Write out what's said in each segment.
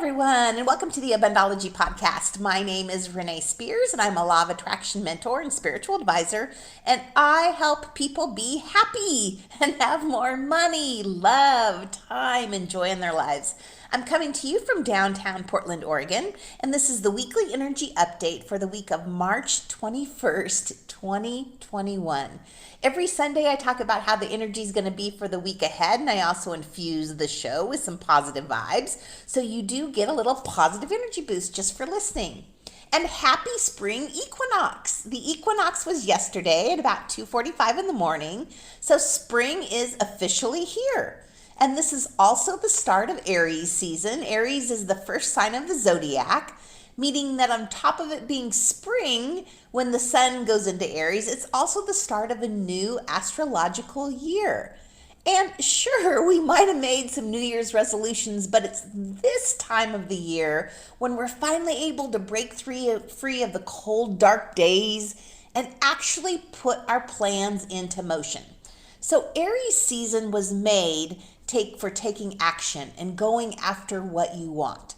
everyone, and welcome to the Abundology podcast. My name is Renee Spears, and I'm a law of attraction mentor and spiritual advisor, and I help people be happy and have more money, love, time, and joy in their lives. I'm coming to you from downtown Portland, Oregon, and this is the weekly energy update for the week of March 21st, 2021. Every Sunday, I talk about how the energy is going to be for the week ahead, and I also infuse the show with some positive vibes, so you do get a little positive energy boost just for listening. And happy spring equinox. The equinox was yesterday at about 2:45 in the morning, so spring is officially here. And this is also the start of Aries season. Aries is the first sign of the zodiac, meaning that on top of it being spring, when the sun goes into Aries, it's also the start of a new astrological year. And sure, we might have made some New Year's resolutions, but it's this time of the year when we're finally able to break free of the cold, dark days and actually put our plans into motion. So Aries season was made for taking action and going after what you want.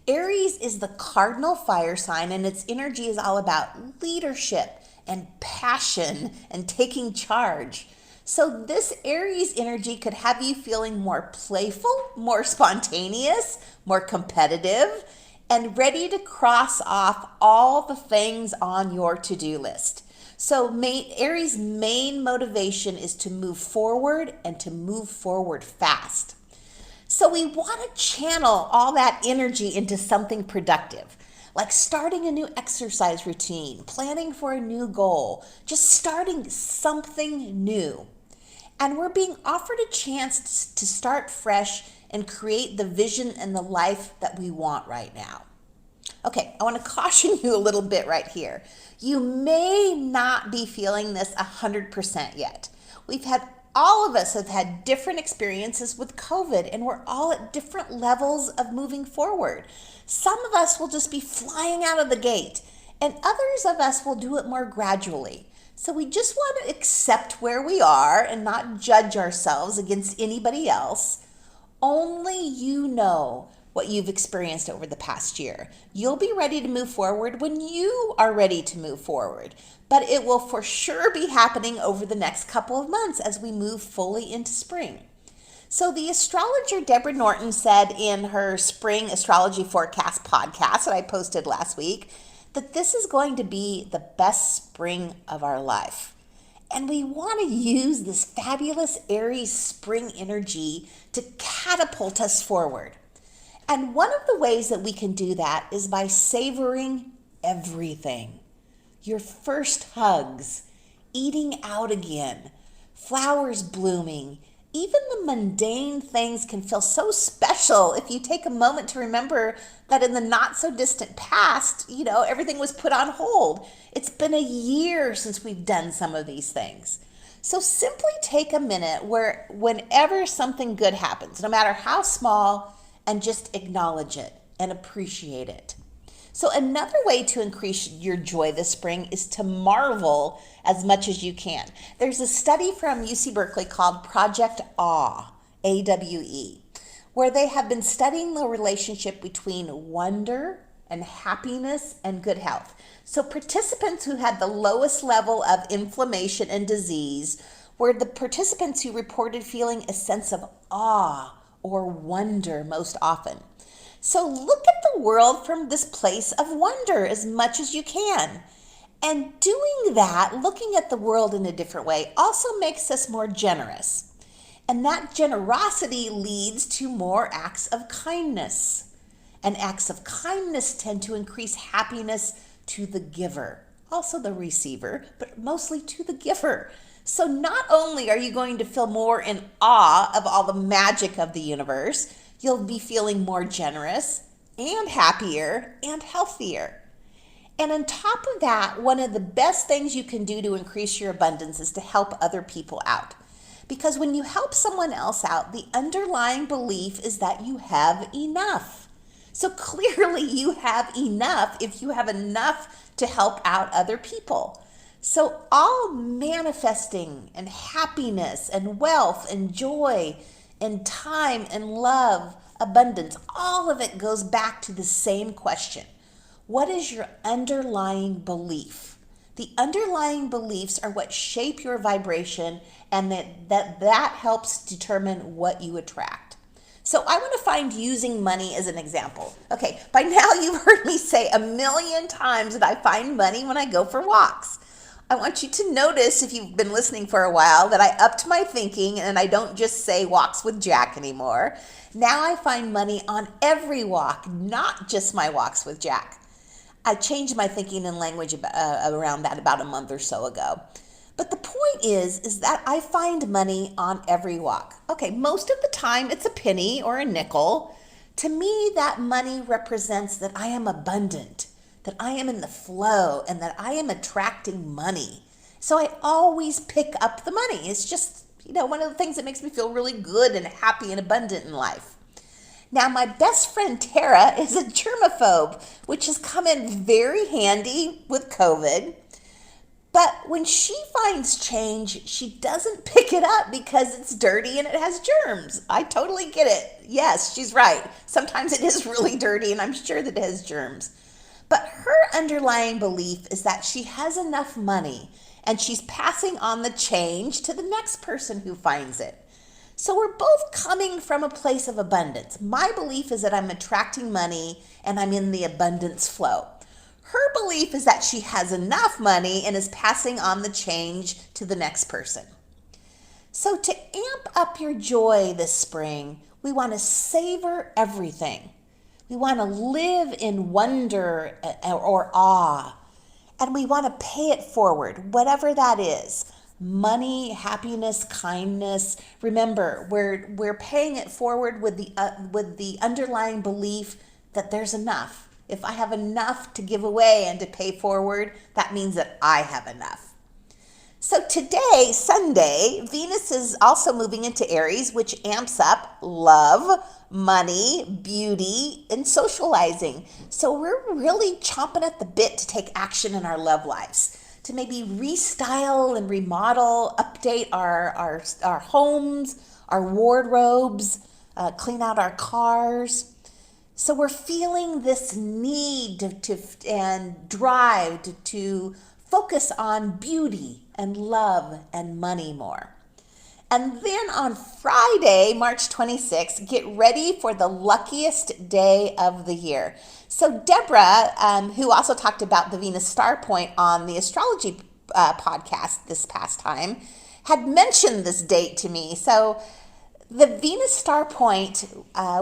Aries is the cardinal fire sign, and its energy is all about leadership and passion and taking charge. So this Aries energy could have you feeling more playful, more spontaneous, more competitive, and ready to cross off all the things on your to-do list. So Aries' main motivation is to move forward and to move forward fast. So we want to channel all that energy into something productive, like starting a new exercise routine, planning for a new goal, just starting something new. And we're being offered a chance to start fresh and create the vision and the life that we want right now. Okay, I want to caution you a little bit right here. You may not be feeling this 100% yet. All of us have had different experiences with COVID, and we're all at different levels of moving forward. Some of us will just be flying out of the gate, and others of us will do it more gradually. So we just want to accept where we are and not judge ourselves against anybody else. Only you know what you've experienced over the past year. You'll be ready to move forward when you are ready to move forward, but it will for sure be happening over the next couple of months as we move fully into spring. So the astrologer Deborah Norton said in her spring astrology forecast podcast that I posted last week that this is going to be the best spring of our life. And we want to use this fabulous Aries spring energy to catapult us forward. And one of the ways that we can do that is by savoring everything. Your first hugs, eating out again, flowers blooming, even the mundane things can feel so special if you take a moment to remember that in the not so distant past, everything was put on hold. It's been a year since we've done some of these things. So simply take a minute whenever something good happens, no matter how small, and just acknowledge it and appreciate it. So another way to increase your joy this spring is to marvel as much as you can. There's a study from UC Berkeley called Project AWE, AWE, where they have been studying the relationship between wonder and happiness and good health. So participants who had the lowest level of inflammation and disease were the participants who reported feeling a sense of awe or wonder most often. So look at the world from this place of wonder as much as you can. And doing that, looking at the world in a different way, also makes us more generous. And that generosity leads to more acts of kindness. And acts of kindness tend to increase happiness to the giver, also the receiver, but mostly to the giver. So not only are you going to feel more in awe of all the magic of the universe, you'll be feeling more generous and happier and healthier. And on top of that, one of the best things you can do to increase your abundance is to help other people out. Because when you help someone else out, the underlying belief is that you have enough. So clearly you have enough if you have enough to help out other people. So all manifesting and happiness and wealth and joy and time and love abundance, all of it goes back to the same question. What is your underlying belief? The underlying beliefs are what shape your vibration, and that helps determine what you attract. So I want to find using money as an example. Okay, by now you've heard me say a million times that I find money when I go for walks. I want you to notice, if you've been listening for a while, that I upped my thinking and I don't just say walks with Jack anymore. Now I find money on every walk, not just my walks with Jack. I changed my thinking and language around that about a month or so ago. But the point is that I find money on every walk. Okay, most of the time it's a penny or a nickel. To me, that money represents that I am abundant, that I am in the flow, and that I am attracting money. So I always pick up the money. It's just, one of the things that makes me feel really good and happy and abundant in life. Now, my best friend Tara is a germaphobe, which has come in very handy with COVID. But when she finds change, she doesn't pick it up because it's dirty and it has germs. I totally get it. Yes, she's right. Sometimes it is really dirty, and I'm sure that it has germs. But her underlying belief is that she has enough money and she's passing on the change to the next person who finds it. So we're both coming from a place of abundance. My belief is that I'm attracting money and I'm in the abundance flow. Her belief is that she has enough money and is passing on the change to the next person. So to amp up your joy this spring, we want to savor everything. We want to live in wonder or awe, and we want to pay it forward, whatever that is. Money, happiness, kindness. Remember, we're paying it forward with the underlying belief that there's enough. If I have enough to give away and to pay forward, that means that I have enough. So today, Sunday, Venus is also moving into Aries, which amps up love, money, beauty, and socializing. So we're really chomping at the bit to take action in our love lives, to maybe restyle and remodel, update our homes, our wardrobes, clean out our cars. So we're feeling this need and drive to focus on beauty and love and money more. And then on Friday, March 26th, get ready for the luckiest day of the year. So Deborah, who also talked about the Venus star point on the astrology podcast this past time, had mentioned this date to me. So the Venus star point,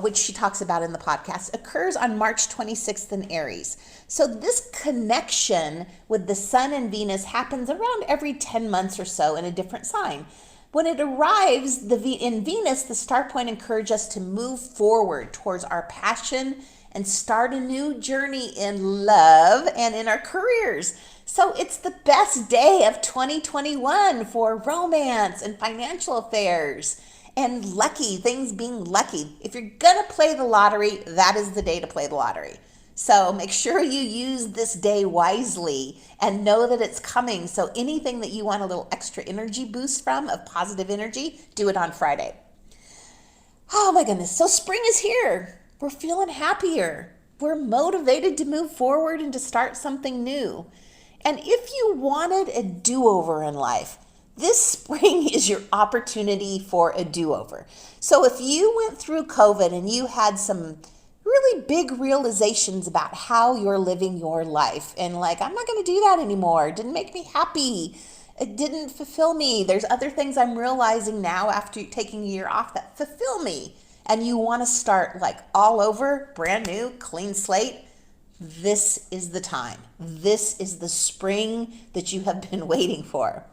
which she talks about in the podcast, occurs on March 26th in Aries. So this connection with the Sun and Venus happens around every 10 months or so in a different sign. When it arrives in Venus, the star point encourages us to move forward towards our passion and start a new journey in love and in our careers. So it's the best day of 2021 for romance and financial affairs and lucky, things being lucky. If you're gonna play the lottery, that is the day to play the lottery. So make sure you use this day wisely and know that it's coming. So anything that you want a little extra energy boost from, of positive energy, do it on Friday. Oh my goodness, so spring is here. We're feeling happier. We're motivated to move forward and to start something new. And if you wanted a do-over in life, this spring is your opportunity for a do-over. So if you went through COVID and you had some really big realizations about how you're living your life, and like, I'm not going to do that anymore. It didn't make me happy. It didn't fulfill me. There's other things I'm realizing now after taking a year off that fulfill me. And you want to start like all over, brand new, clean slate. This is the time. This is the spring that you have been waiting for.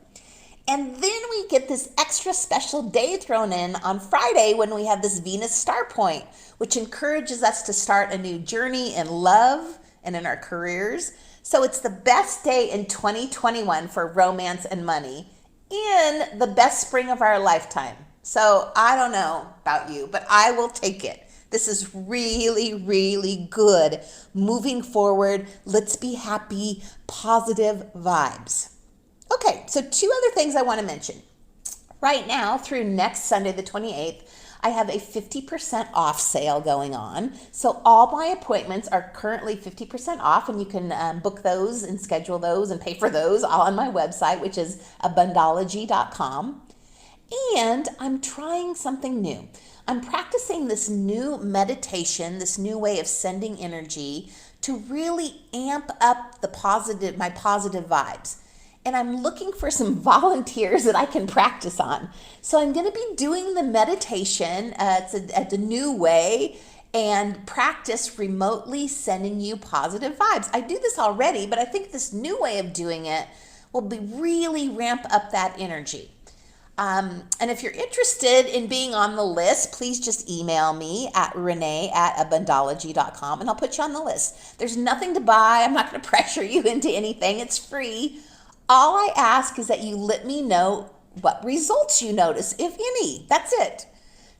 And then we get this extra special day thrown in on Friday when we have this Venus star point, which encourages us to start a new journey in love and in our careers. So it's the best day in 2021 for romance and money in the best spring of our lifetime. So I don't know about you, but I will take it. This is really, really good. Moving forward, let's be happy, positive vibes. Okay, so two other things I want to mention. Right now, through next Sunday, the 28th, I have a 50% off sale going on. So all my appointments are currently 50% off, and you can book those and schedule those and pay for those all on my website, which is abundology.com. And I'm trying something new. I'm practicing this new meditation, this new way of sending energy to really amp up my positive vibes. And I'm looking for some volunteers that I can practice on. So I'm going to be doing the meditation. It's a new way, and practice remotely sending you positive vibes. I do this already, but I think this new way of doing it will really ramp up that energy. And if you're interested in being on the list, please just email me at renee@abundology.com, and I'll put you on the list. There's nothing to buy. I'm not going to pressure you into anything. It's free. All I ask is that you let me know what results you notice, if any. That's it.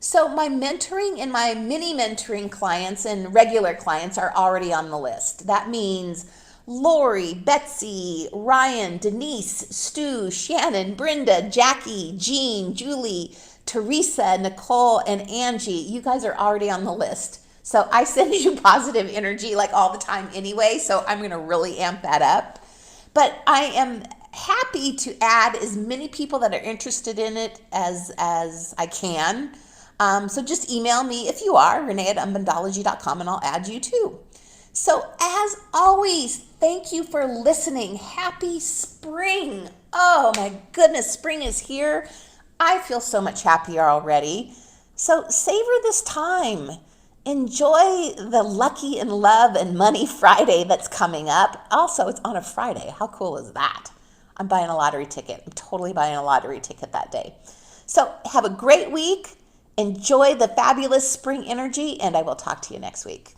So my mentoring and my mini mentoring clients and regular clients are already on the list. That means Lori, Betsy, Ryan, Denise, Stu, Shannon, Brenda, Jackie, Jean, Julie, Teresa, Nicole, and Angie. You guys are already on the list. So I send you positive energy like all the time anyway, so I'm going to really amp that up. But I am happy to add as many people that are interested in it as I can. So just email me if you are, renee@abundology.com, and I'll add you too. So as always, thank you for listening. Happy spring. Oh my goodness, spring is here. I feel so much happier already. So savor this time. Enjoy the Lucky in Love and Money Friday that's coming up. Also, it's on a Friday. How cool is that? I'm buying a lottery ticket. I'm totally buying a lottery ticket that day. So have a great week. Enjoy the fabulous spring energy, and I will talk to you next week.